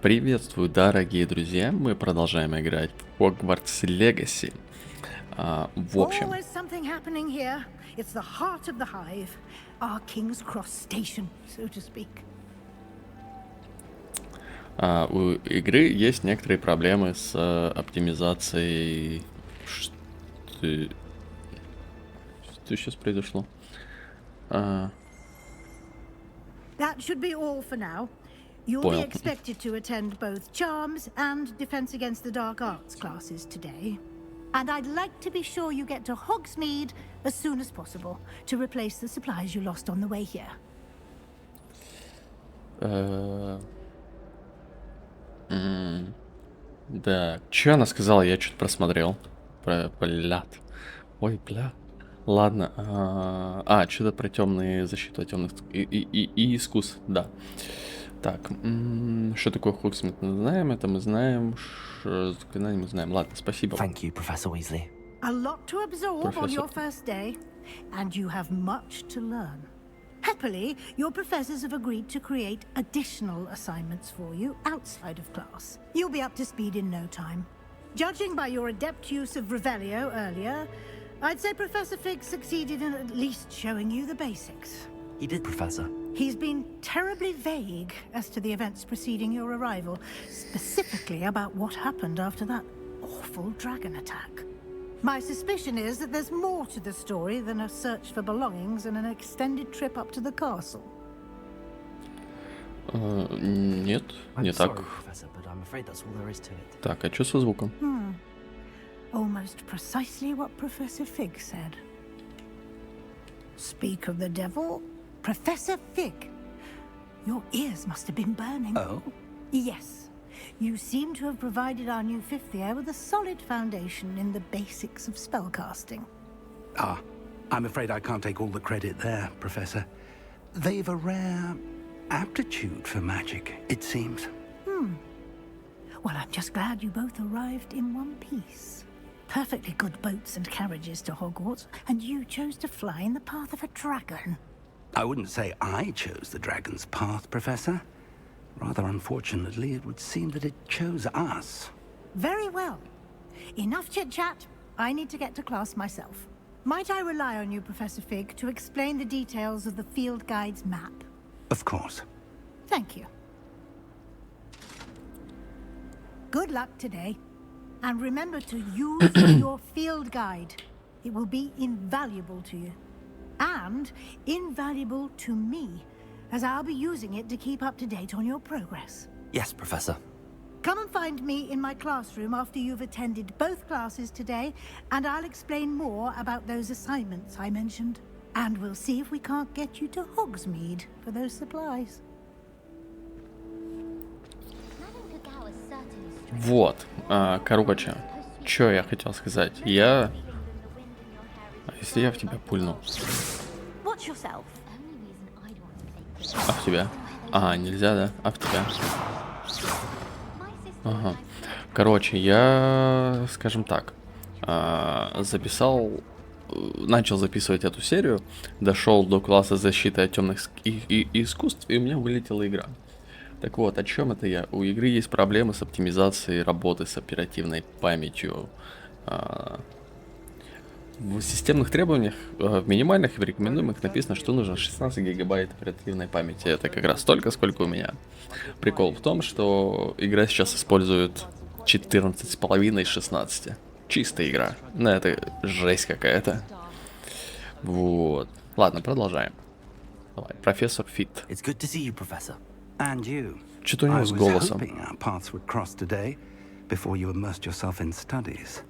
Приветствую, дорогие друзья! Мы продолжаем играть в Хогвартс Legacy. В общем, Always something happening here. It's the heart of the hive, our King's Cross station, so to speak. у игры есть некоторые проблемы с оптимизацией. Что сейчас произошло? That should be all for now. You'll be expected to attend both Charms and Defense Against the Dark Arts classes today. And I'd like to be sure you get to Hogsmeade as soon as possible to replace the supplies you lost on the way here. Да, что она сказала? Я что-то просмотрел. Блядь. Ой, бля. Ладно. Что-то про темные защиту от темных и искус, да. Так, что такое Хогсмит, мы знаем, это мы знаем, заклинание мы знаем. Ладно, спасибо. Thank you, Professor Weasley. A lot to absorb on your first day, and you have much to learn. Happily, your professors have agreed to create additional assignments for you outside of class. You'll be up to speed in no time. Judging by your adept use of Revelio earlier, I'd say Professor Fig succeeded in at least showing you the basics. He did, Professor. He's been terribly vague as to the events preceding your arrival, specifically about what happened after that awful dragon attack. My suspicion is that there's more to the story than a search for belongings and an extended trip up to the castle. Нет, не так. Так, а что со звуком? Almost precisely what Professor Fig said. Speak of the devil, Professor Fig. Your ears must have been burning. Oh? Yes. You seem to have provided our new fifth year with a solid foundation in the basics of spellcasting. I'm afraid I can't take all the credit there, Professor. They've a rare aptitude for magic, it seems. Well, I'm just glad you both arrived in one piece. Perfectly good boats and carriages to Hogwarts, and you chose to fly in the path of a dragon. I wouldn't say I chose the dragon's path, Professor. Rather unfortunately, it would seem that it chose us. Very well. Enough chit-chat. I need to get to class myself. Might I rely on you, Professor Fig, to explain the details of the field guide's map? Of course. Thank you. Good luck today. And remember to use your field guide. It will be invaluable to you. And invaluable to me, as I'll be using it to keep up to date on your progress. Yes, Professor. Come and find me in my classroom after you've attended both classes today, and I'll explain more about those assignments I mentioned. And we'll see if we can't get you to Hogsmeade for those supplies. Вот, короче, что я хотел сказать. А если я в тебя пульну? А в тебя? Нельзя, да? А в тебя? Ага. Короче, я, скажем так, начал записывать эту серию, дошел до класса защиты от темных искусств, и у меня вылетела игра. Так вот, о чем это я? У игры есть проблемы с оптимизацией работы с оперативной памятью. В системных требованиях, в минимальных и в рекомендуемых написано, что нужно 16 гигабайт оперативной памяти. Это как раз столько, сколько у меня. Прикол в том, что игра сейчас использует 14,5 из 16. Чистая игра. Ну, это жесть какая-то. Вот. Ладно, продолжаем. Давай, профессор Фит. And you. Что-то у него I с was голосом. hoping our paths would cross today before you immersed yourself in studies.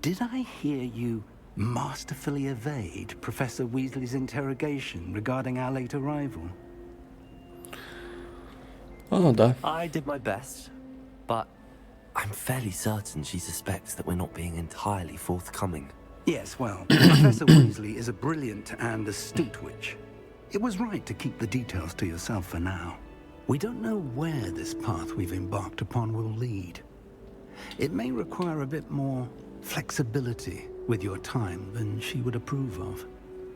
Did I hear you masterfully evade Professor Weasley's interrogation regarding our late arrival? Да. I did my best, but I'm fairly certain she suspects that we're not being entirely forthcoming. Yes, well, Professor Weasley is a brilliant and astute witch. It was right to keep the details to yourself for now. We don't know where this path we've embarked upon will lead. It may require a bit more flexibility with your time than she would approve of.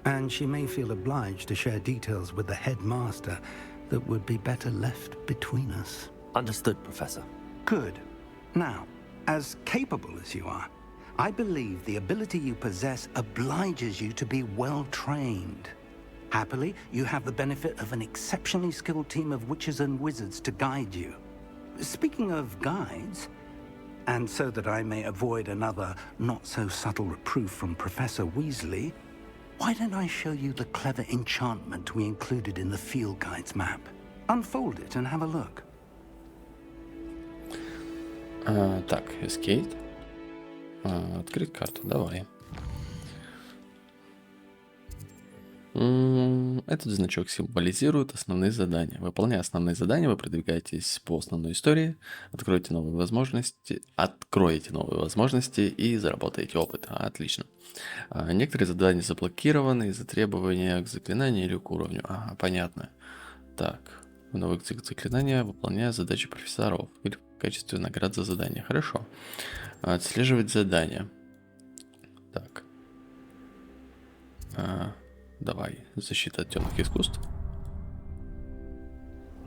And she may feel obliged to share details with the headmaster that would be better left between us. Understood, Professor. Good. Now, as capable as you are, I believe the ability you possess obliges you to be well trained. Happily, you have the benefit of an exceptionally skilled team of witches and wizards to guide you. Speaking of guides, and so that I may avoid another not-so-subtle reproof from Professor Weasley, why don't I show you the clever enchantment we included in the field guide's map? Unfold it and have a look. Так, escape. Открыть карту, давай. Этот значок символизирует основные задания. Выполняя основные задания, вы продвигаетесь по основной истории, откроете новые возможности и заработаете опыт. Отлично. Некоторые задания заблокированы из-за требования к заклинанию или к уровню. Ага, понятно. Так, новые заклинания, выполняя задачи профессоров или в качестве наград за задание. Хорошо. Отслеживать задания. Так. Давай, защита от темных искусств.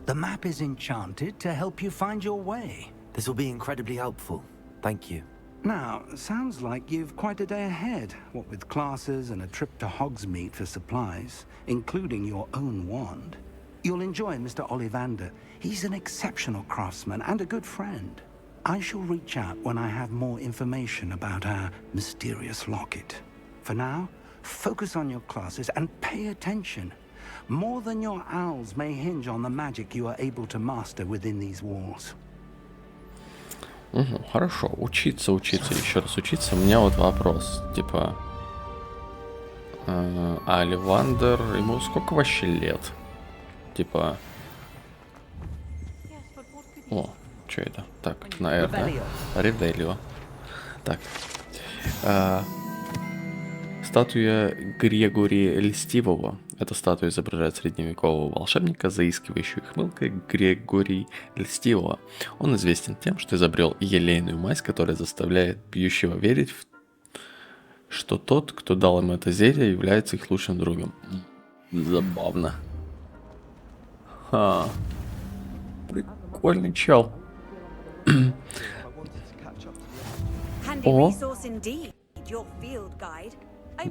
The map is enchanted to help you find your way. This will be incredibly helpful. Thank you. Now, sounds like you've quite a day ahead, what with classes and a trip to Hogsmeade for supplies, including your own wand. You'll enjoy Mr. Ollivander. He's an exceptional craftsman and a good friend. I shall reach out when I have more information about our mysterious locket. For now, focus on your classes and pay attention. More than your owls may hinge on the magic you are able to master within these walls. Хорошо, учиться, еще раз учиться. У меня вот вопрос, типа, Оливандер, ему сколько вообще лет? Типа, о, что это? Так, на R, да? Ревелио. Так. Статуя Грегори Льстивого. Эта статуя изображает средневекового волшебника, заискивающего хмылкой Грегори Льстивого. Он известен тем, что изобрел елейную мазь, которая заставляет пьющего верить, что тот, кто дал им это зелье, является их лучшим другом. Забавно. Прикольный чел. О!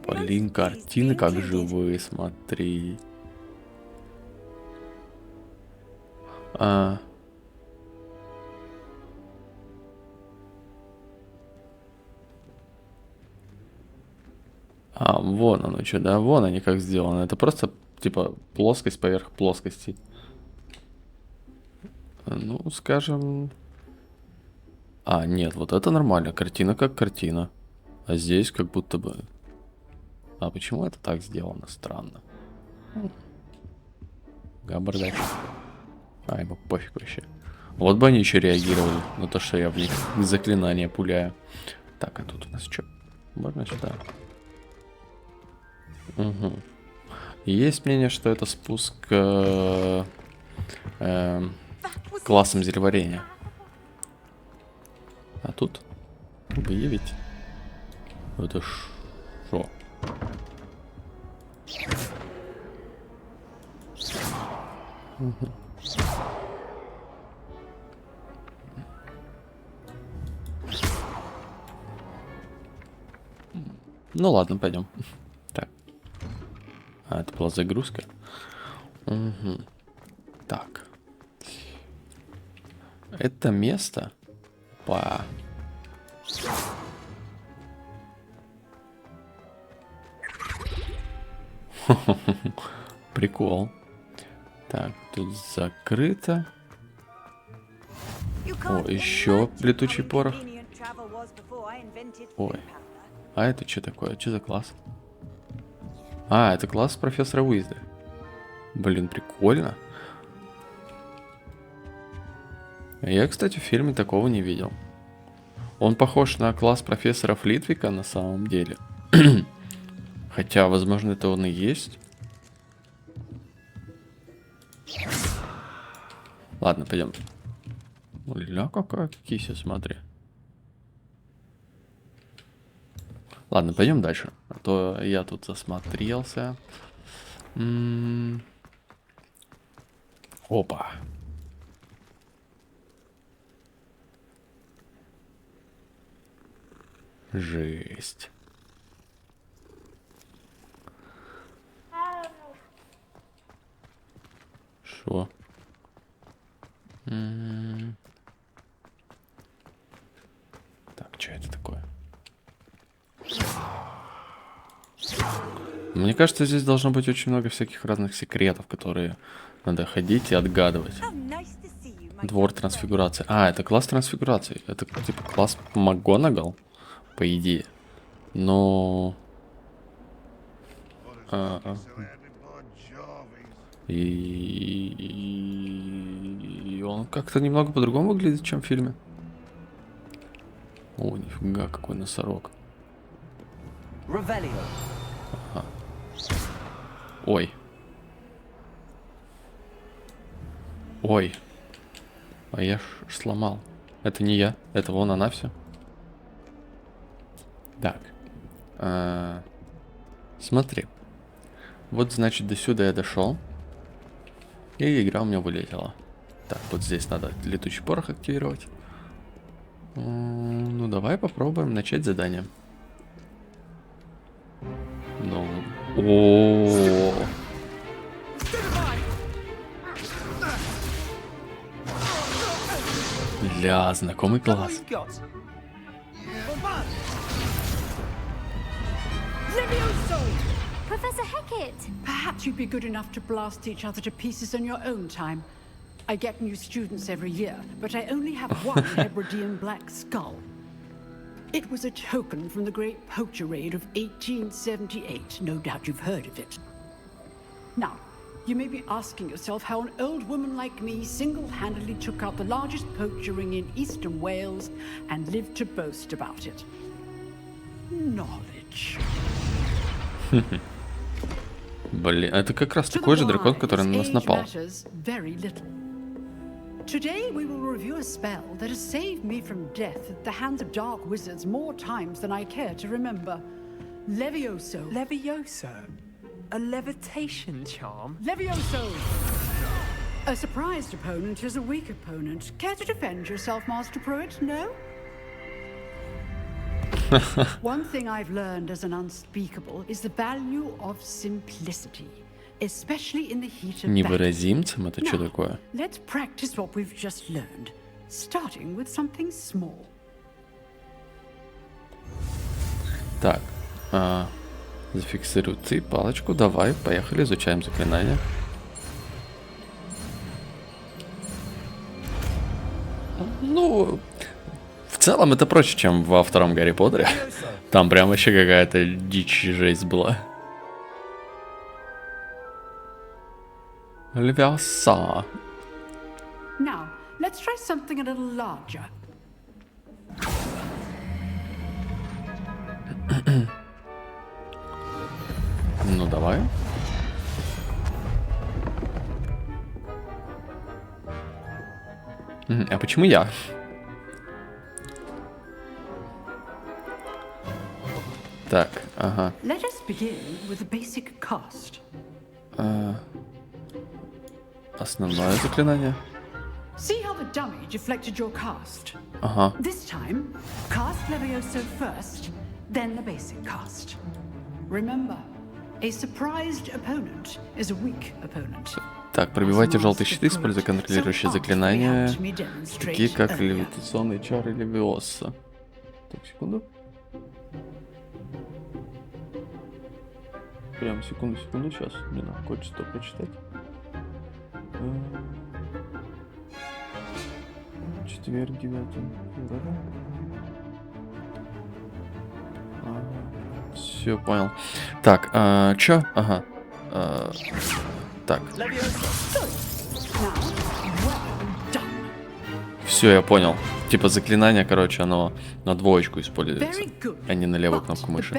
Блин, картины как живые, смотри. Вон оно что, да? Вон они как сделаны. Это просто, типа, плоскость поверх плоскости. Ну, скажем... нет, вот это нормально. Картина как картина. А здесь как будто бы... почему это так сделано? Странно. Габардак. Ему пофиг вообще. Вот бы они еще реагировали на то, что я в них заклинания пуляю. Так, а тут у нас что? Можно сюда? Угу. Есть мнение, что это спуск классом зельеварения. А тут выявить. Это шо? Угу. Ну ладно, пойдем. Так. Это была загрузка. Угу. Так. Это место по... Прикол. Так, тут закрыто. О, еще летучий порох. Ой. А это что такое? Что за класс? Это класс профессора Уизли. Блин, прикольно. Я, кстати, в фильме такого не видел. Он похож на класс профессора Флитвика на самом деле. Хотя, возможно, это он и есть. Ладно, пойдем. Ля, какая кися, смотри. Ладно, пойдем дальше. А то я тут засмотрелся. Опа. Жесть. Шо? Так, что это такое? Мне кажется, здесь должно быть очень много всяких разных секретов, которые надо ходить и отгадывать. Двор трансфигурации. А, это класс трансфигурации. Это типа класс МакГонагал, по идее. Но... И он как-то немного по-другому выглядит, чем в фильме. О, нифига, какой носорог. Ага. Ой. Ой. А я ж сломал. Это не я. Это вон она все. Так. Смотри. Вот, значит, до сюда я дошел. И игра у меня вылетела. Так, вот здесь надо летучий порох активировать. Ну, давай попробуем начать задание. Ну... О. Ля, знакомый класс. Professor Hecat! Perhaps you'd be good enough to blast each other to pieces on your own time. I get new students every year, but I only have one Hebridean black skull. It was a token from the Great Poacher Raid of 1878. No doubt you've heard of it. Now, you may be asking yourself how an old woman like me single-handedly took out the largest poacher ring in eastern Wales and lived to boast about it. Knowledge. Блин, это как раз такой же дракон, который на нас напал. Today we will review a spell that has saved me from death at the hands of dark wizards more times than I care to remember. Levioso. Levioso? A levitation charm? Levioso! A surprised opponent is a weak opponent. Care to defend yourself, Master Pruitt? No? One thing I've learned as an unspeakable is the value of simplicity. Especially in the heat of Невыразимцем? Это что такое? Let's practice what we've just learned, starting with something small. Так, зафиксируй ты палочку. Давай, поехали, изучаем заклинания. Ну, в целом это проще, чем во втором Гарри Поттере. Там прям вообще какая-то дичь и жесть была. Левиоса. Now, let's try something a little larger. Ну, давай. А почему я? Так, ага. Let us begin with a basic cast. Основное заклинание. See how the dummy deflected your cast? Ага. This time, cast Levioso first, then the basic cast. Remember, a surprised opponent is a weak opponent. Так, пробивайте желтые щиты, используя контролирующие заклинания, такие как левитационные чары Левиоса. Так, секунду. Прям секунду, сейчас. Мне надо кое-что прочитать. Четверг, 9 февраля. Все, понял. Так, чё? Ага. Так. Все, я понял. Типа заклинание, короче, оно на двоечку используется, а не на левую кнопку мыши.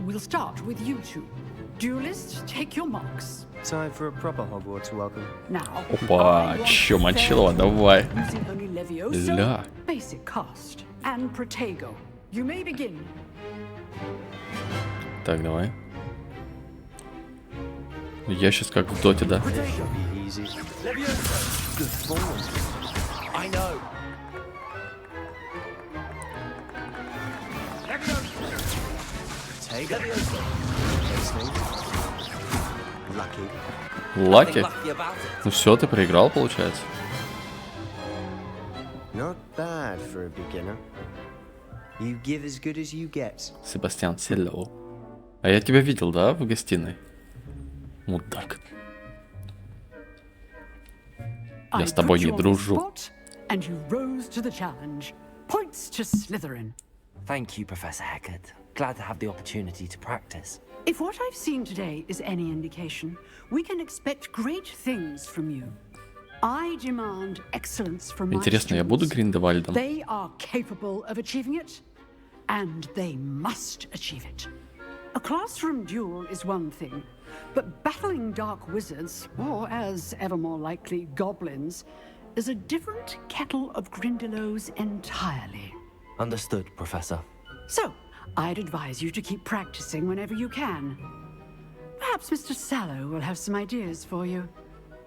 We'll start with you two. Duelists, take your marks. Time for a proper Hogwarts welcome. Now. Опа, чё, мочило, давай. Using only Levioso, Ля. basic cast, and Protego. You may begin. Так, давай. Я сейчас как в доте, да? Protego. Easy. Levioso. Good form. I know. Лаки? Ну все, ты проиграл, получается. Not bad for a beginner. You give as good as you get. Себастьян, село. А я тебя видел, да, в гостиной? Мудак. Я с тобой не дружу. And you rose to the challenge. Points to Slytherin. Thank you, Professor Hecat. Glad to have the opportunity to practice. If what I've seen today is any indication, we can expect great things from you. I demand excellence from my Интересно, я буду students. Гриндевальдом? They are capable of achieving it, and they must achieve it. A classroom duel is one thing, but battling dark wizards, or as ever more likely, goblins, is a different kettle of Grindylows entirely. Understood, Professor. So, I'd advise you to keep practicing whenever you can. Perhaps Mr. Sallow will have some ideas for you.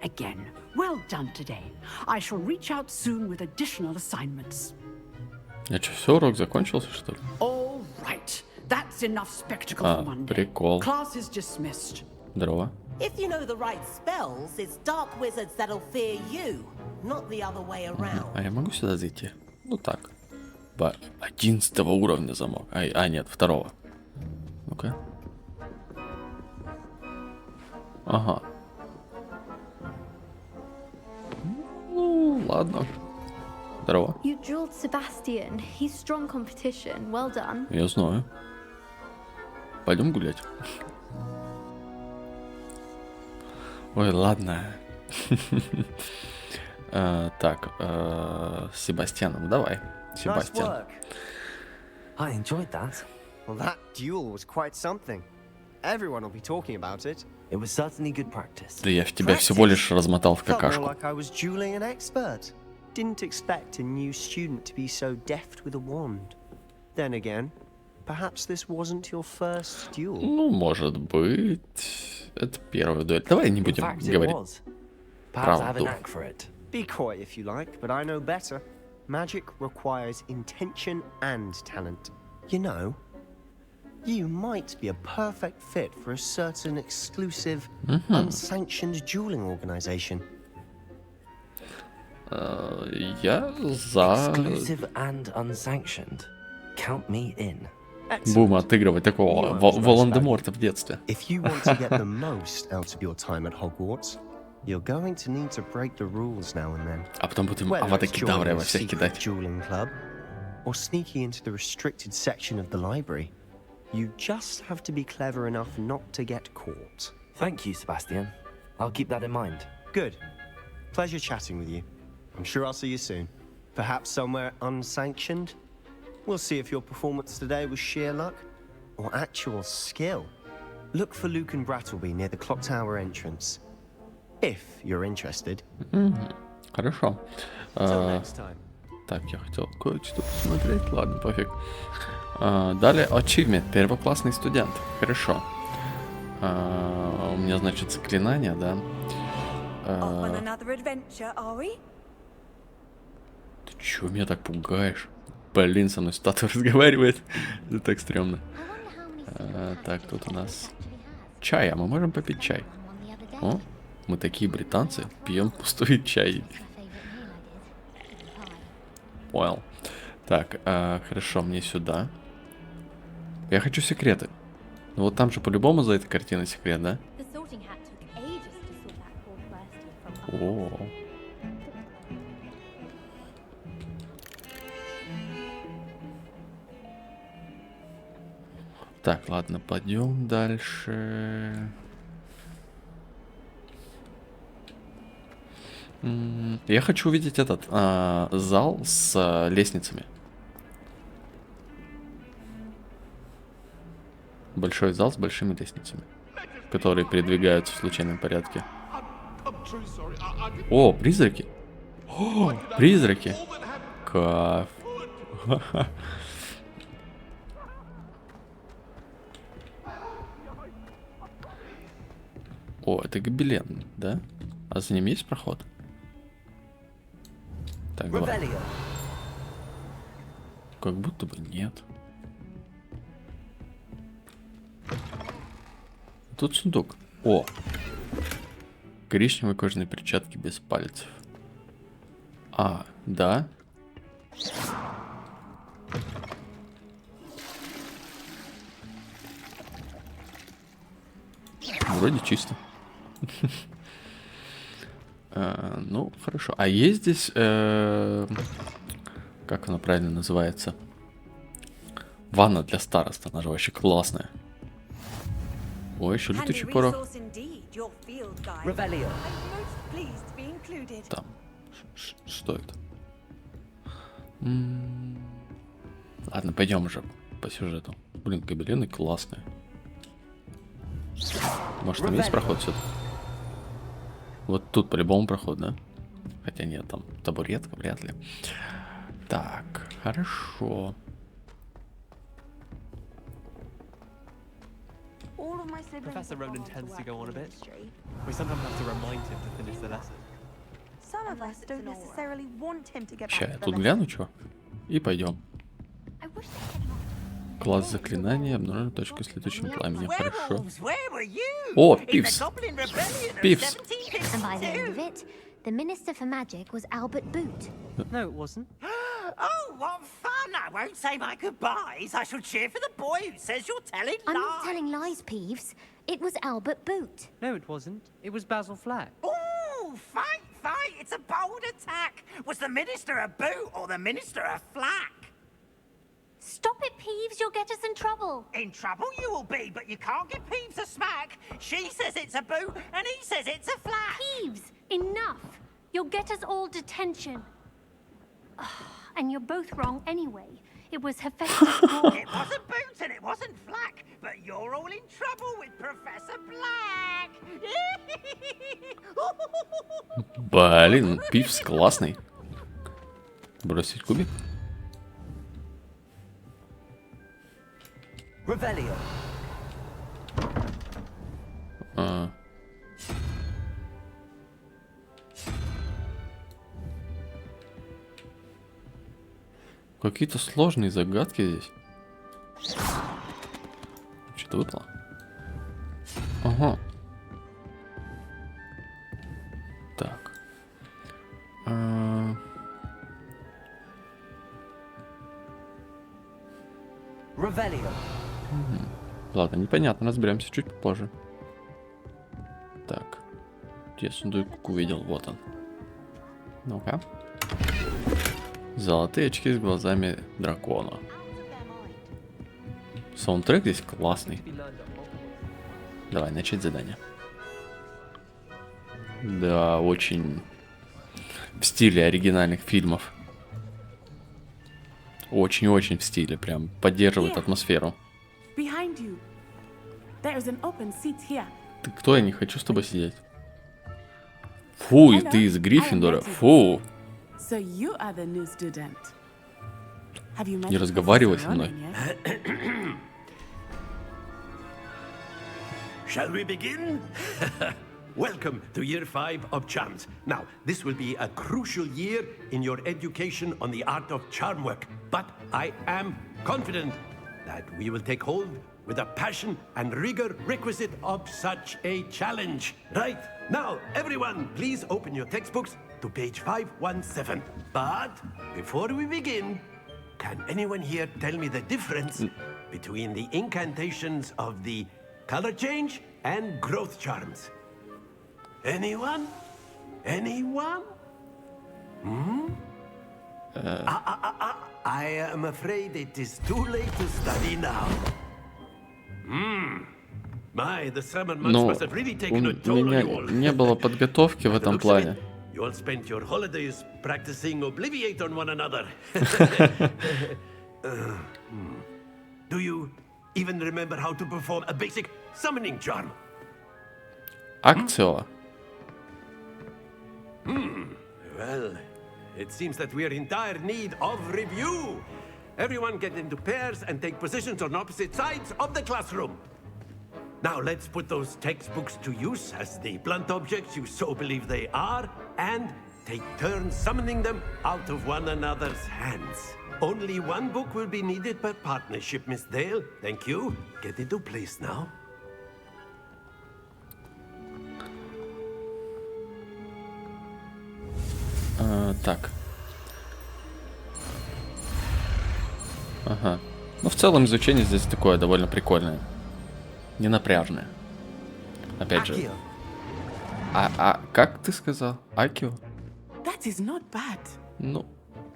Again, well done today. I shall reach out soon with additional assignments. А что, все, урок закончился, что ли? All right. That's enough spectacle for one day. Прикол. Class is dismissed. Здорово. If you know the right spells, it's dark wizards that'll fear you, not the other way around. А я могу сюда зайти? Ну так. По 11 уровня замок. Нет, 2. Ну-ка. Ага. Ну, ладно. Здорово. You drilled Sebastian. He's strong competition. Well done. Я знаю. Пойдем гулять. Ой, ладно. Так, с Себастьяном, давай. Nice Себастьян. work. I enjoyed that. Well, that duel was quite something. Everyone will be talking about it. It was certainly good practice. Да я в тебя всего лишь размотал в Felt more какашку. like I was dueling an expert. Didn't expect a new student to be so deft with a wand. Then again, perhaps this wasn't your first duel. Ну, может быть. Это первая дуэль. Давай не In будем fact, it говорить. was. Perhaps I have Правду. a knack for it. Be coy if you like, but I know better. Magic requires intention and talent. You know, you might be a perfect fit for a certain exclusive, unsanctioned dueling organization. Я за... Exclusive and unsanctioned. Count me in. Будем отыгрывать такого Волан-де-Морта в детстве. If you want to get the most out of your time at Hogwarts, you're going to need to break the rules now and then. А потом будем Whether it's аватокидавры joining во a всех secret кидать. dueling club, or sneaking into the restricted section of the library, you just have to be clever enough not to get caught. Thank you, Sebastian. I'll keep that in mind. Good. Pleasure chatting with you. I'm sure I'll see you soon. Perhaps somewhere unsanctioned? We'll see if your performance today was sheer luck or actual skill. Look for Luke and Brattleby near the clock tower entrance. If you're interested. Хорошо. Till next time. Так, я хотел кое-что посмотреть. Ладно, пофиг. Далее, achievement. Первоклассный студент. Хорошо. У меня, значит, заклинание, да? Off on another adventure, are we? Ты чё меня так пугаешь? Блин, со мной статуя разговаривает. Это так стрёмно. Так, тут у нас чай. А мы можем попить чай? О, мы такие британцы. Пьем пустой чай. Понял. Так, хорошо, мне сюда. Я хочу секреты. Ну вот там же по-любому за этой картиной секрет, да? The sorting hat took ages to sort that Hogwartsian from О. Так, ладно, пойдем дальше. Я хочу увидеть этот зал с лестницами. Большой зал с большими лестницами, которые передвигаются в случайном порядке. О, призраки! О, призраки! Кайф! О, это гобелен, да? А за ним есть проход? Так, давай. Как будто бы нет. тут сундук. О! Коричневые кожаные перчатки без пальцев. А, да. Вроде чисто. Ну, хорошо. А есть здесь... Как она правильно называется? Ванна для староста. Она же вообще классная. Ой, еще летучий порох. Там. Что это? Ладно, пойдем уже по сюжету. Блин, гобелены классные. Может, там есть проход сюда? Вот тут по-любому проход, да? Хотя нет, там табуретка, вряд ли. Так, хорошо. Professor Ronan tends to go on a bit. We sometimes have to remind him to finish the lesson. Some of us don't necessarily want him to get Ща back я to the тут lesson. гляну, чё? И пойдем. Класс заклинания, обнаружена точка с летучим пламенем. Хорошо. О, Пивс! Пивс! And by the end of it, the Minister for Magic was Albert Boot. No, it wasn't. Oh, what fun! I won't say my goodbyes. I shall cheer for the boy who says you're telling lies. I'm not telling lies, Peeves. It was Albert Boot. No, it wasn't. It was Basil Flack. Ooh, fight, fight! It's a bold attack. Was the minister a boot or the minister a flack? Stop it, Peeves. You'll get us in trouble. In trouble you will be, but you can't give Peeves a smack. She says it's a boot, and he says it's a flack. Peeves, enough. You'll get us all detention. And you're both wrong anyway. It was Hephaestus. It wasn't boot and it wasn't flack, but you're all in trouble with Professor Black. Блин, Пивс классный. Бросить кубик? Revelio. Какие-то сложные загадки здесь. Что-то выпало. Ага. Так. Revelio. Ладно, непонятно, разберемся чуть попозже. Так. Я сундук увидел, вот он. Ну-ка. Золотые очки с глазами дракона. Саундтрек здесь классный. Давай, начать задание. Да, очень в стиле оригинальных фильмов. Очень-очень в стиле, прям поддерживает атмосферу. Ты кто? Я не хочу с тобой сидеть. Фу, и ты из Гриффиндора. Фу. Не разговаривай со мной. Shall we begin? Welcome to year 5 of charms. Now, this will be a crucial year in your education on the art of charm work. But I am confident that we will take hold with the passion and rigor requisite of such a challenge. Right, now, everyone, please open your textbooks to page 517. But before we begin, can anyone here tell me the difference between the incantations of the color change and growth charms? Anyone? Anyone? I am afraid it is too late to study now. My, the summer months Ну, must have really у taken a toll on меня you all. не было подготовки в этом плане. You all spent your holidays practicing Obliviate on one another. Do you even remember how to perform a basic summoning charm? Акцио. Well, it seems that we are in dire need of review. Everyone get into pairs and take positions on opposite sides of the classroom. Now let's put those textbooks to use as the blunt objects you so believe they are, and take turns summoning them out of one another's hands. Only one book will be needed per partnership, Miss Dale. Thank you. Get into place now. Так. Ага. Ну, в целом, изучение здесь такое довольно прикольное. Ненапряжное. Опять же. Как ты сказал? Акио? That is not bad. Ну,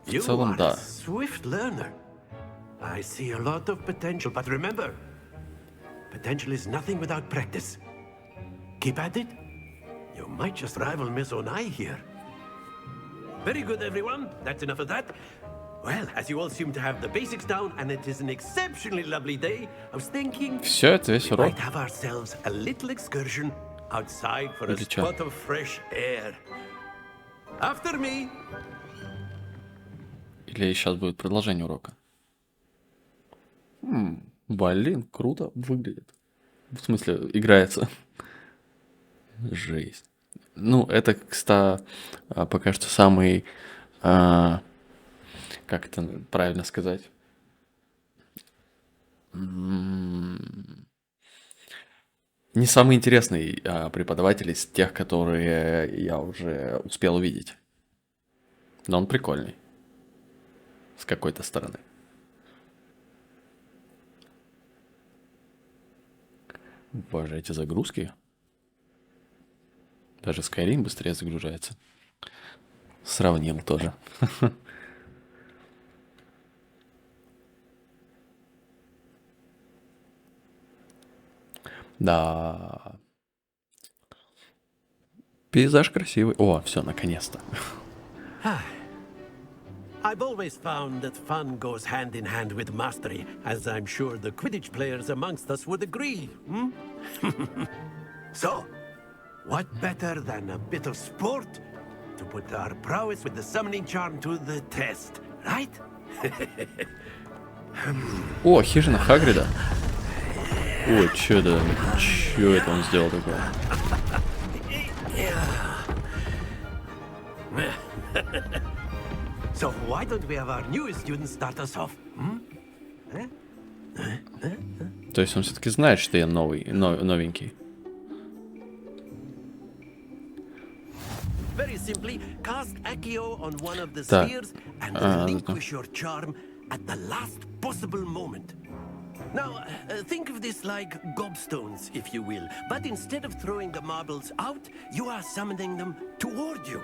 в You целом, are да. a swift learner. I see a lot of potential, but remember, potential is nothing without practice. Keep at it. You might just rival Miss Onai here. Very good, everyone. That's enough of that. Well, as you all seem to have the basics down, and it is an exceptionally lovely day, I was thinking Все, это весь we урок. might have ourselves a little excursion outside for a Или чё? spot of fresh air. After me. Или сейчас будет продолжение урока? Блин, круто выглядит. В смысле, играется. Жесть. Ну, это, кстати, пока что самый... как это правильно сказать? Не самый интересный преподаватель из тех, которые я уже успел увидеть. Но он прикольный. С какой-то стороны. Боже, эти загрузки. Даже Skyrim быстрее загружается. Сравнил тоже. Да. Пейзаж красивый. О, все, наконец-то. I've always found that fun goes hand in hand with mastery, as I'm sure the Quidditch players amongst us would agree. So, what better than a bit of sport to put our prowess with the summoning charm to the test, right? О, хижина Хагрида. Ой, чё это он сделал такое? So why don't we have our newest student start us off? То есть он все-таки знает, что я новенький. Very simply, cast Accio on one of the Так. spheres and relinquish your charm at the last possible moment. Now, think of this like gobstones, if you will. But instead of throwing the marbles out, you are summoning them toward you.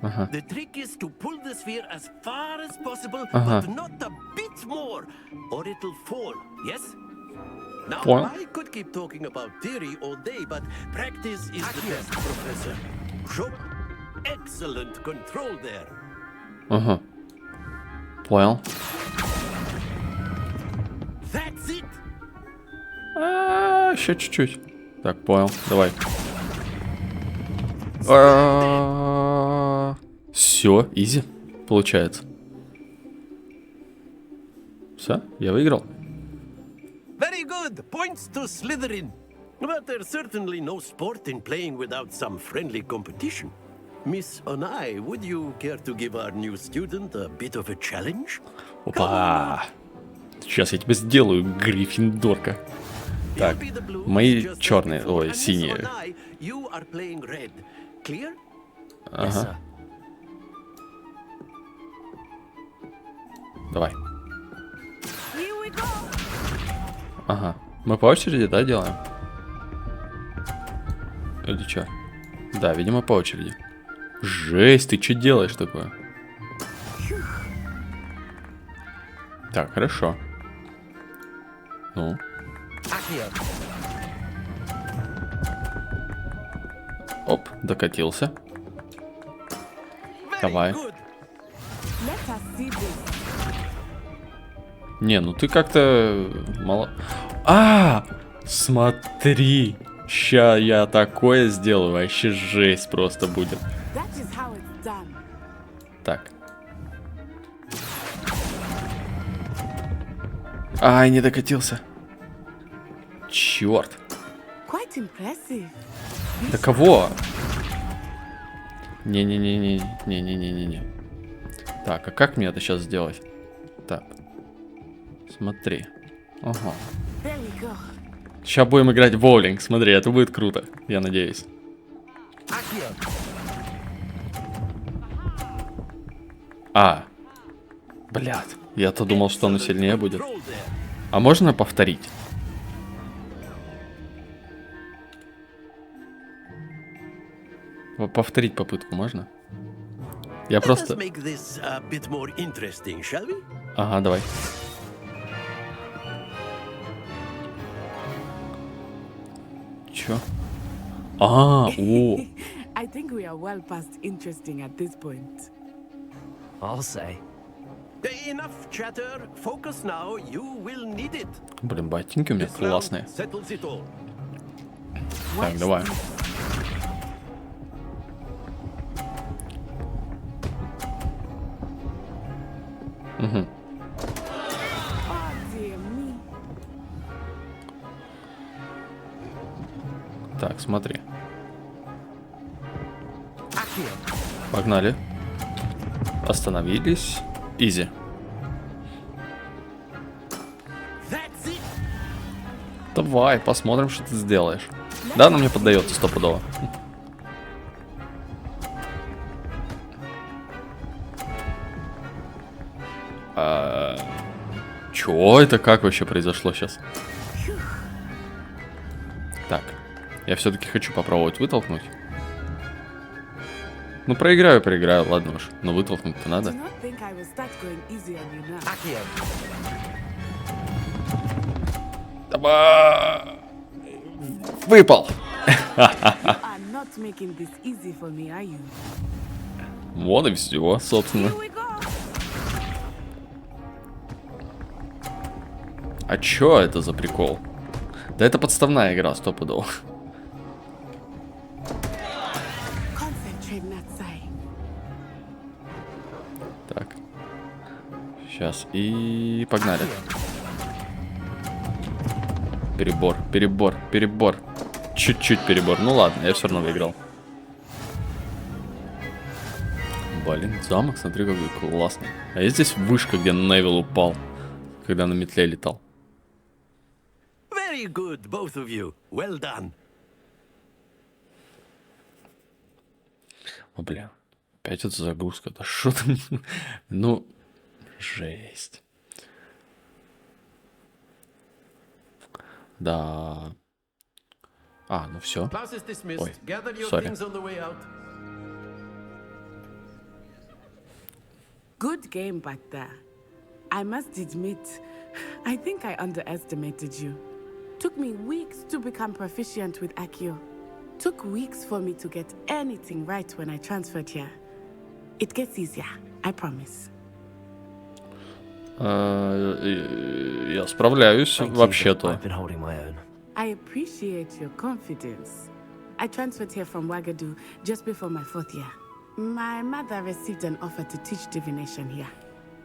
The trick is to pull the sphere as far as possible, but not a bit more, or it'll fall, yes? Now, I could keep talking about theory all day, but practice is the best, Professor. Show excellent control there. Понял. That's it. Еще чуть-чуть. Так, понял. Давай. Все, изи. Получается. Все, я выиграл. Very good. Points to Slytherin. But there's certainly no sport in playing without some friendly competition. Miss Onai, would you care to give our new student a bit of a challenge? Опа. Сейчас я тебе сделаю, Гриффиндорка. Так, мои черные, ой, синие. Ага. Давай. Ага. Мы по очереди, да, делаем? Или что? Да, видимо, по очереди. Жесть, ты что делаешь такое? Так, хорошо. Ну. Оп, докатился. Давай. Не, ну ты как-то мало... Смотри! Ща я такое сделаю, вообще жесть просто будет. Так. Ай, не докатился. Черт. Да кого? Не-не-не-не-не-не-не-не-не. Так, а как мне это сейчас сделать? Так. Смотри. Ага. Сейчас будем играть в боулинг. Смотри, это будет круто. Я надеюсь. А. Блядь. Я-то думал, что оно сильнее будет. А можно повторить? Повторить попытку можно? Я просто... Ага, давай. Чё? А, о. I think we are well past interesting at this point. I'll say. Enough chatter. Focus now. You will need it. Блин, ботинки у меня классные. Settles it all. Так, давай. Угу. Так, смотри. Погнали. Остановились. Изи. Давай, посмотрим, что ты сделаешь. Да, она мне поддается стопудово. Чё это как вообще произошло сейчас? Так, я все-таки хочу попробовать вытолкнуть. Ну, проиграю, ладно уж. Но вытолкнуть-то надо. Давай! Выпал! Вот и все, собственно. А чё это за прикол? Да это подставная игра, стопудово. Так. Сейчас. И погнали. Перебор. Чуть-чуть перебор. Ну ладно, я все равно выиграл. Блин, замок, смотри, какой классный. А есть здесь вышка, где Невил упал, когда на метле летал? Very good, both of you. Well done. О, бля. Опять эта загрузка. Да что там? Ну, жесть. Да. А, ну все. Ой, сори. Good game back there. I must admit, I think I underestimated you. Took me weeks to become proficient with Accio. Took weeks for me to get anything right when I transferred here. It gets easier, I promise. Я справляюсь вообще-то. I appreciate your confidence. I transferred here from Wagadu just before my 4th year. My mother received an offer to teach divination here.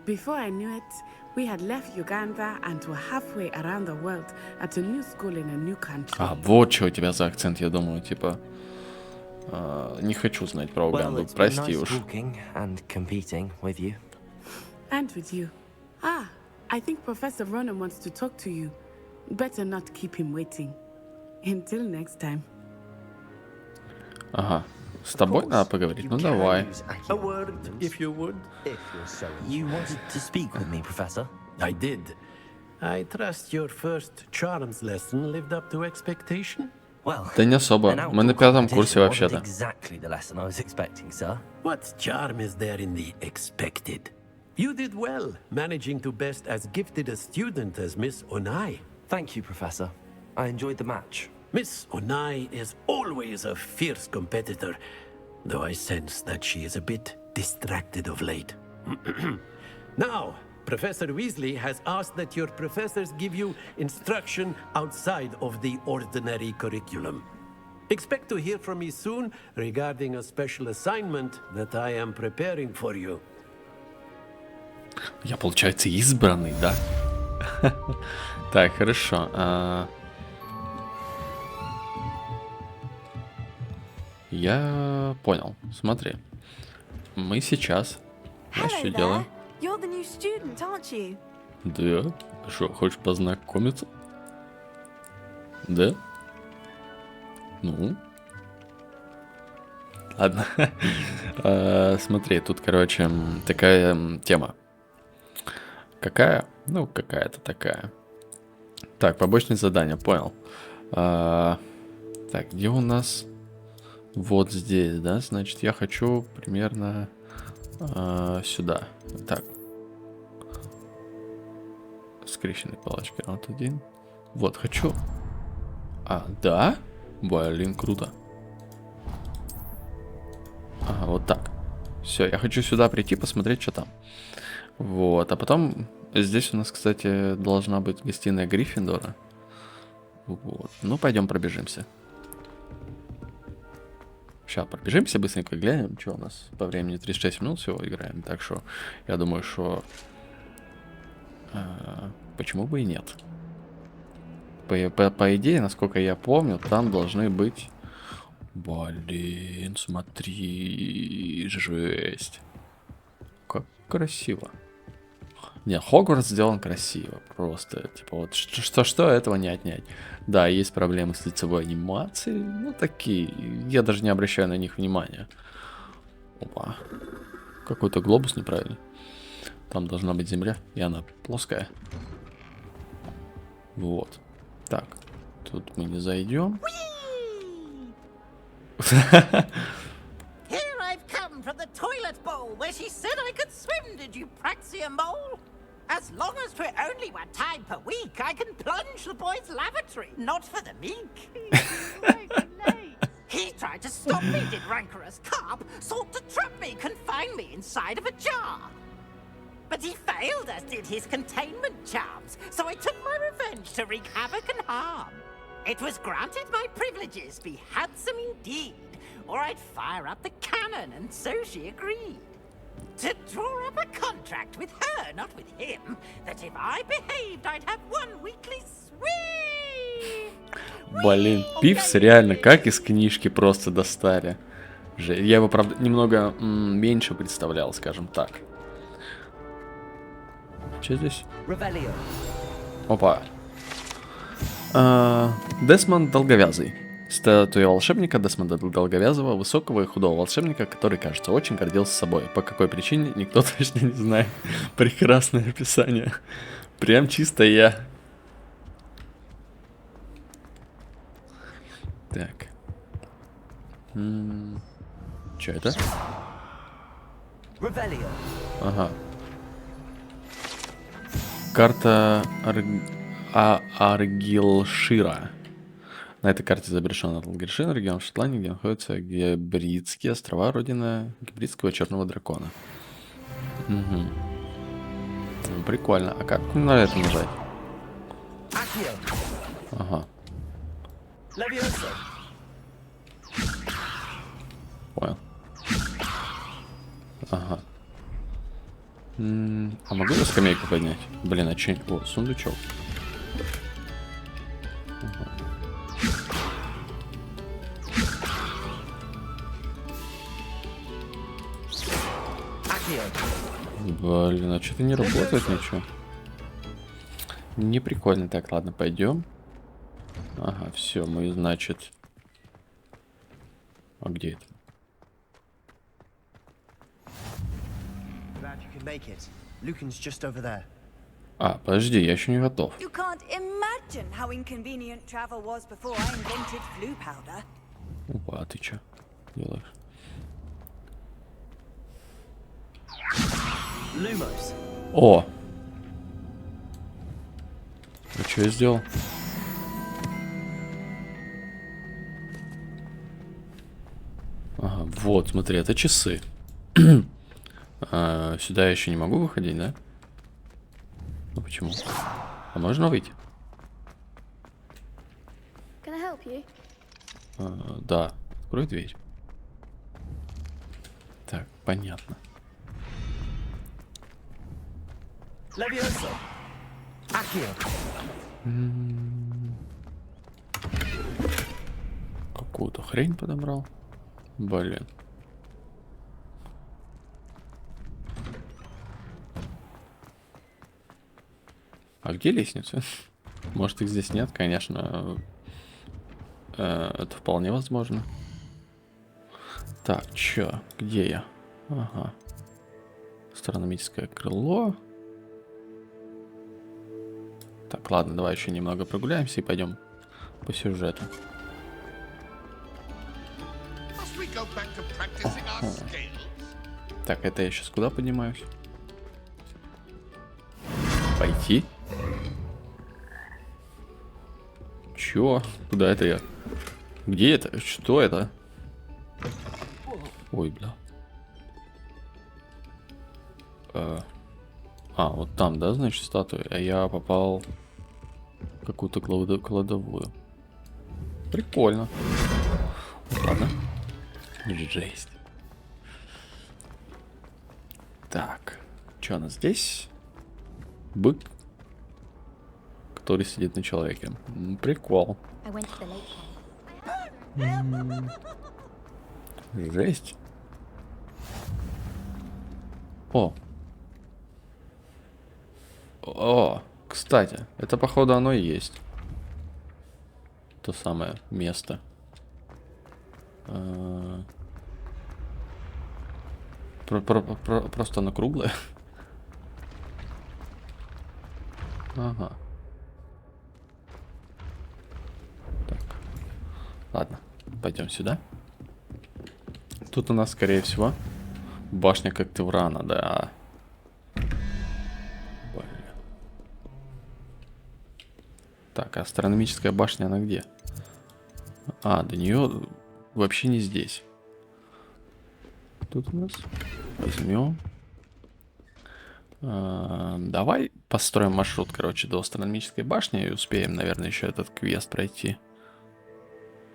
Before I knew it, we had left Uganda and were halfway around the world at a new school in a new country. А, вот что у тебя за акцент, я думаю, типа... не хочу знать про Уганду, прости уж. And competing with you. And with you. Ah, I think Professor Ronan wants to talk to you. Better not keep him waiting. Until next time. Ага. С тобой надо поговорить? Ну давай. A word, if you would. You wanted to speak with me, Professor? I did. I trust your first charms lesson lived up to expectation? Well, да не особо. Мы на 5-м курсе вообще-то. Exactly the lesson I was expecting, sir. What charm is there in the expected? You did well, managing to best as gifted a student as Miss Onai. Thank you, Professor. I enjoyed the match. Miss Onai is always a fierce competitor, though I sense that she is a bit distracted of late. Now, Professor Weasley has asked that your professors give you instruction outside of the ordinary curriculum. Expect to hear from me soon regarding a special assignment that I am preparing for you. Я, получается, избранный, да? Так, хорошо. Я понял. Смотри. Мы сейчас... Знаешь, что делаем? You're the new student, aren't you? Да. Что, хочешь познакомиться? Да? Ну? Ладно. Смотри, тут, короче, такая тема. Какая? Ну, какая-то такая. Так, побочные задания, понял. Так, где у нас? Вот здесь, да? Значит, я хочу примерно сюда. Так. Скрещенные палочки. Вот один. Вот, хочу. А, да? Блин, круто. Ага, вот так. Все, я хочу сюда прийти, посмотреть, что там. Вот, а потом здесь у нас, кстати, должна быть гостиная Гриффиндора. Вот, ну пойдем пробежимся. Сейчас пробежимся, быстренько глянем, что у нас по времени 36 минут всего играем. Так что я думаю, что почему бы и нет. По идее, насколько я помню, там должны быть... Блин, смотри, жесть. Как красиво. Не, Хогвартс сделан красиво. Просто, типа, вот что этого не отнять. Да, есть проблемы с лицевой анимацией. Ну, такие. Я даже не обращаю на них внимания. Опа. Какой-то глобус неправильный. Там должна быть земля, и она плоская. Вот. Так. Тут мы не зайдем. Here I've come from the toilet bowl where she said I could swim, did you praxia mole? As long as for only 1 time per week, I can plunge the boy's lavatory, not for the meek. He tried to stop me, did rancorous carp, sought to trap me, confine me inside of a jar. But he failed, as did his containment charms, so I took my revenge to wreak havoc and harm. It was granted my privileges be handsome indeed, or I'd fire up the cannon, and so she agreed. To draw up a contract with her, not with him, that if I behaved, I'd have 1 weekly swim. Блин, Пивс реально как из книжки просто достали. Я его, правда, немного меньше представлял, скажем так. Что здесь? Опа. Десмонд Долговязый. Статуя волшебника Десмонда Долговязого, высокого и худого волшебника, который, кажется, очень гордился собой. По какой причине, никто точно не знает. Прекрасное описание. Прям чисто я. Так. Чё это? Ага. Карта Аргилшира. На этой карте изображен Аргилшир, регион Шотландии, где находятся Гибридские острова, родина гибридского черного дракона. Угу. Прикольно. А как на это нажать? Ага. Понял. Ага. А могу я скамейку поднять? Блин, а че? О, сундучок. Ага. Блин, а что-то не работает ничего. Не прикольно. Так, ладно, пойдем. Ага, все, мы, значит... А где это? А, подожди, я еще не готов. You can't imagine how inconvenient travel was before I invented flu powder. Опа, а ты что делаешь? О! А что я сделал? Ага, вот, смотри, это часы. Сюда я еще не могу выходить, да? Ну почему? А можно выйти? Да, открой дверь. Так, понятно. Какую-то хрень подобрал. Блин. А где лестница? Может, их здесь нет, конечно. Это вполне возможно. Так, чё? Где я? Ага. Астрономическое крыло. Так, ладно, давай еще немного прогуляемся и пойдем по сюжету. Так, это я сейчас куда поднимаюсь? Пойти? Чё? Куда это я? Где это? Что это? Ой, бля. Вот там, да, значит, статуя? А я попал в какую-то кладовую. Прикольно. Ладно. Жесть. Так. Что у нас здесь? Бык, который сидит на человеке. Прикол. Жесть. О, кстати, это походу оно и есть. То самое место. Просто оно круглое. Ага. Так. Ладно, пойдем сюда. Тут у нас, скорее всего, башня Когтеврана, да. Блин. Так, а астрономическая башня, она где? До нее вообще не здесь. Тут у нас возьмем. Давай построим маршрут, короче, до астрономической башни и успеем, наверное, еще этот квест пройти.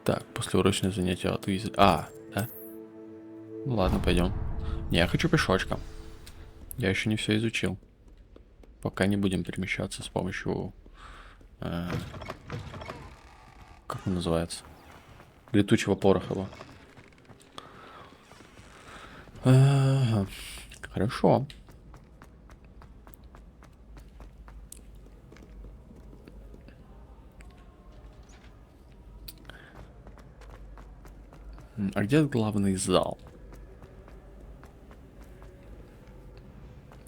Так, послеурочное занятие от да? Ну ладно, пойдем. Не, я хочу пешочком. Я еще не все изучил. Пока не будем перемещаться с помощью... как он называется? Летучего порохова. Хорошо. А где главный зал?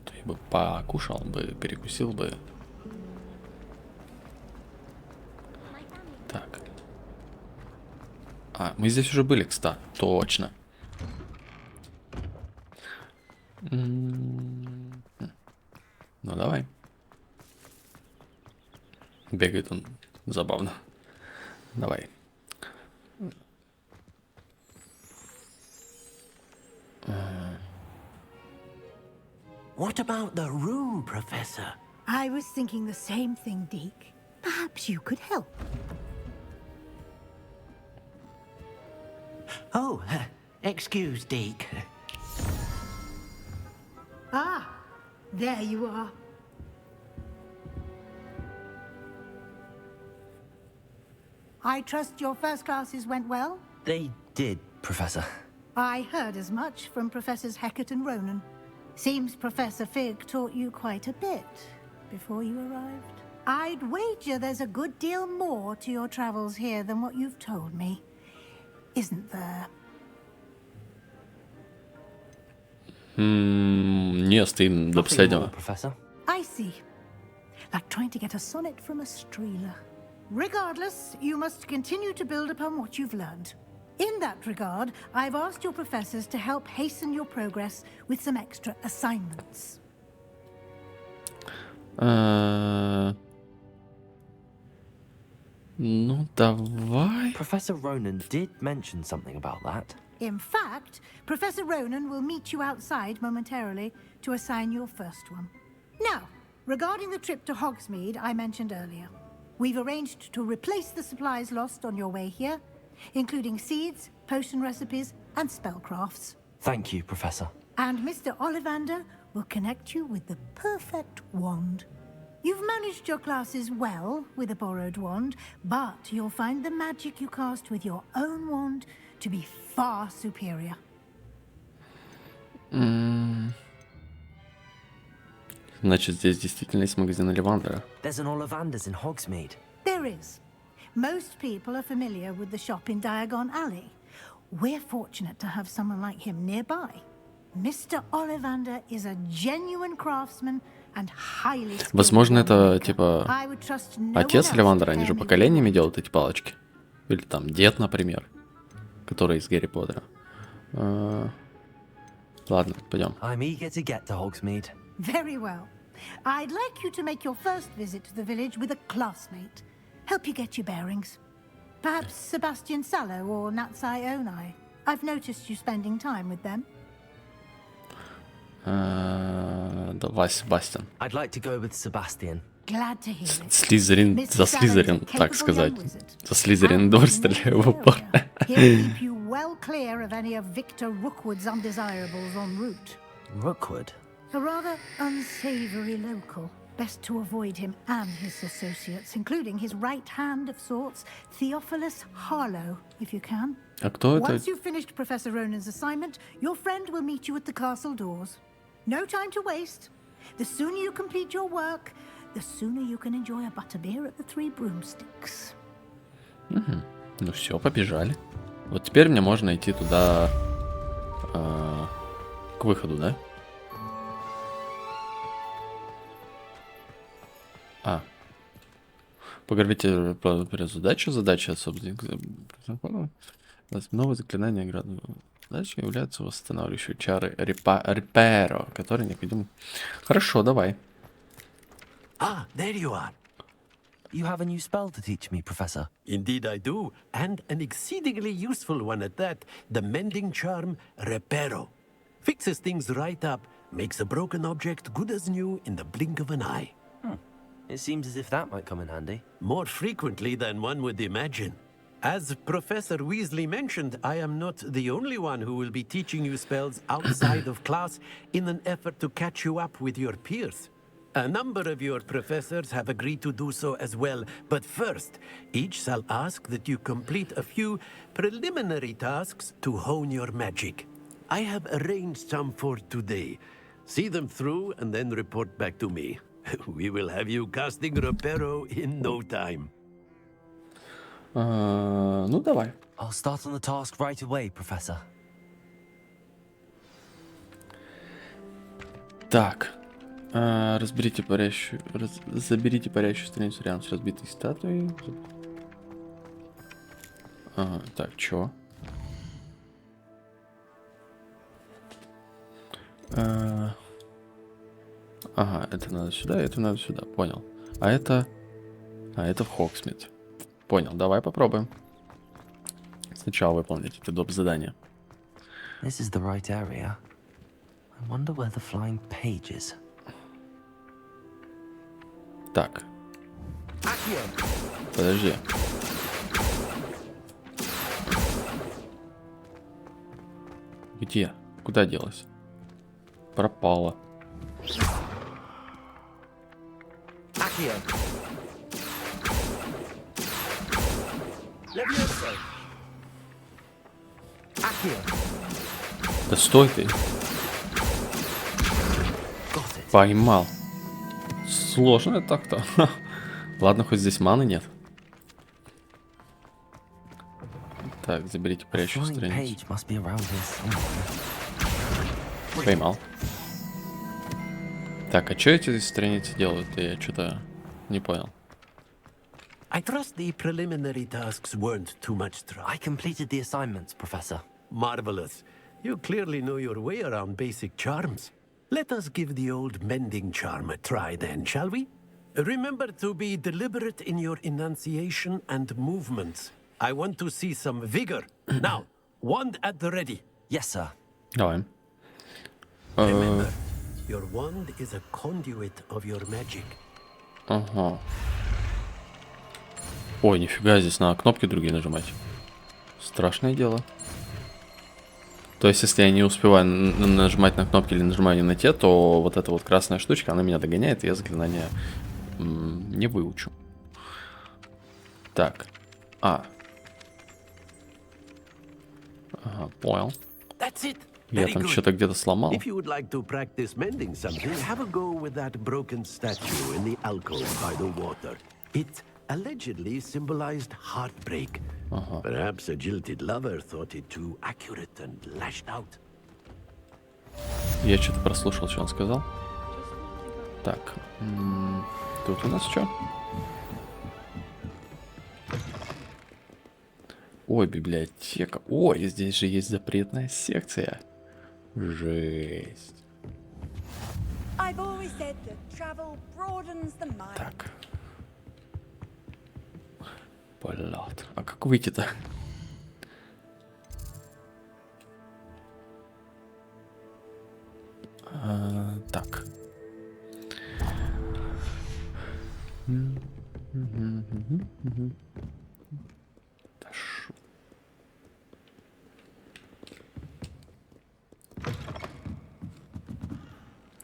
То я бы покушал бы, перекусил бы. Так. Мы здесь уже были, кстати. Точно. Ну, давай. Бегает он забавно. Давай. What about the room, Professor? I was thinking the same thing, Deke. Perhaps you could help. Oh, excuse, Deke. There you are. I trust your first classes went well? They did, Professor. I heard as much from Professors Hecat and Ronan. Seems Professor Fig taught you quite a bit before you arrived. I'd wager there's a good deal more to your travels here than what you've told me. Isn't there? Не стоим до последнего. Professor. I see. Like trying to get a sonnet from a streeler. Regardless, you must continue to build upon what you've learned. In that regard, I've asked your professors to help hasten your progress with some extra assignments. Ну, давай. Professor Ronan did mention something about that. In fact, Professor Ronan will meet you outside momentarily to assign your first one. Now, regarding the trip to Hogsmeade I mentioned earlier, we've arranged to replace the supplies lost on your way here, including seeds, potion recipes, and spellcrafts. Thank you, Professor. And Mr. Ollivander will connect you with the perfect wand. You've managed your classes well with a borrowed wand, but you'll find the magic you cast with your own wand to be far superior. Значит, здесь действительно есть магазин Олливандера. There's an Ollivander's in Hogsmeade. There is. Most people are familiar with the shop in Diagon Alley. We're fortunate to have someone like him nearby. Mr. Ollivander is a genuine craftsman and highly skilled. Возможно, это типа I would trust no one отец else to Оливандера, они pair же me with поколениями your делают эти палочки. Или там дед, например, который из Гарри Поттера. Ладно, пойдем. I'm eager to get to Hogsmeade. Very well. I'd like you to make your first visit to the village with a classmate. Help you get your bearings. Perhaps Sebastian Sallow or Natsai Onai. I've noticed you spending time with them. Давай, Себастьян. I'd like to go with Sebastian. Glad to hear it. Слизерин, Mr. за Sallow is a Слизерин, так capable сказать. young wizard. За Слизерин двор стреляю в упор. He'll keep you well clear of any of Victor Rookwood's undesirables en route. Rookwood? A rather unsavory local. Best to avoid him and his associates, including his right hand of sorts, Theophilus Harlow, if you can. А кто это? Once you've finished Professor Ronan's assignment, your friend will meet you at the castle doors. No time to waste. The sooner you complete your work, the sooner you can enjoy a butterbeer at the Three Broomsticks. Ну все, побежали. Вот теперь мне можно идти туда к выходу, да? Погорбите задача, собственно. Новое заклинание града. Задача является восстанавливающей чары Реперо, который необходим. Хорошо, давай. Ah, there you are. You have a new spell to teach me, Professor. Indeed I do, and an exceedingly useful one at that. The mending charm Repero. Fixes things right up, makes a broken object good as new in the blink of an eye. It seems as if that might come in handy. More frequently than one would imagine. As Professor Weasley mentioned, I am not the only one who will be teaching you spells outside of class in an effort to catch you up with your peers. A number of your professors have agreed to do so as well, but first, each shall ask that you complete a few preliminary tasks to hone your magic. I have arranged some for today. See them through and then report back to me. We will have you casting Repero in no time. Ну, давай. I'll start on the task right away, Professor. Так. Заберите парящую страницу рядом с разбитой статуей. Так, чё? Ага, это надо сюда, это надо сюда, понял. А это в Хогсмит. Понял, давай попробуем. Сначала выполнить это доп. Задание. This is the right area. I wonder where the flying page is. Так. Подожди. Где? Куда делась? Пропала. Да стой ты. Поймал. Сложно это так-то. Ладно, хоть здесь маны нет. Так, заберите парящую страницу. Поймал. Так, а что эти страницы делают? Я что-то не понял. I trust the preliminary tasks weren't too much trouble. I completed the assignments, Professor. Marvelous. You clearly know your way around basic charms. Let us give the old mending charm a try then, shall we? Remember to be deliberate in your enunciation and movements. I want to see some vigor. Now, wand at the ready. Yes, sir. Давай. Remember, your wand is a conduit of your magic. Ага. Ой, нифига, здесь надо кнопки другие нажимать. Страшное дело. То есть, если я не успеваю нажимать на кнопки или нажимаю не на те, то вот эта вот красная штучка, она меня догоняет, и я заклинание не выучу. Так. Ага, понял. Я там что-то где-то сломал. If you would like to practice mending something, have a go with that broken statue in the alcove by the water. It allegedly symbolized heartbreak. Perhaps a jilted lover thought it too accurate and lashed out. Я что-то прослушал, что он сказал. Так, тут у нас что? Ой, библиотека. Ой, здесь же есть запретная секция. Жесть. Так. Блядь. А как выйти-то? Так.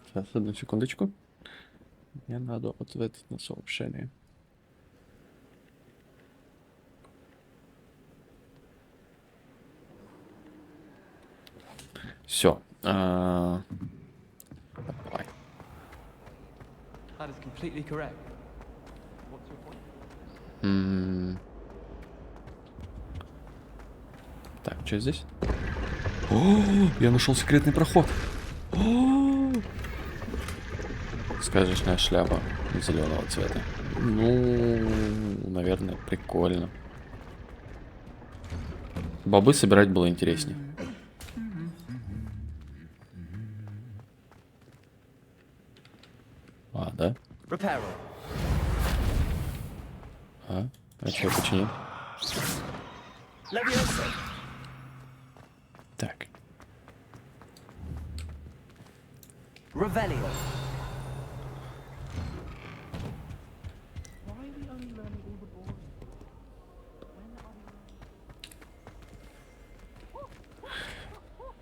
Сейчас, одну секундочку. Мне надо ответить на сообщение. Все. Давай. That is completely correct. What's your point? Так, что здесь? О, я нашел секретный проход. Сказочная шляпа зеленого цвета. Ну, наверное, прикольно. Бобы собирать было интереснее. А, да? А что я починил? Так.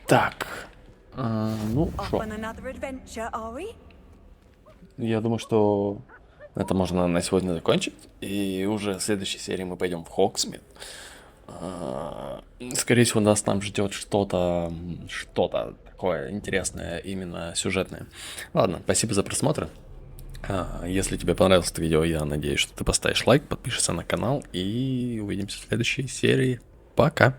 Так. Ну, шо. Я думаю, что это можно на сегодня закончить. И уже в следующей серии мы пойдем в Хогсмит. Скорее всего, нас там ждет что-то такое интересное, именно сюжетное. Ладно, спасибо за просмотр. Если тебе понравилось это видео, я надеюсь, что ты поставишь лайк, подпишешься на канал и увидимся в следующей серии. Пока!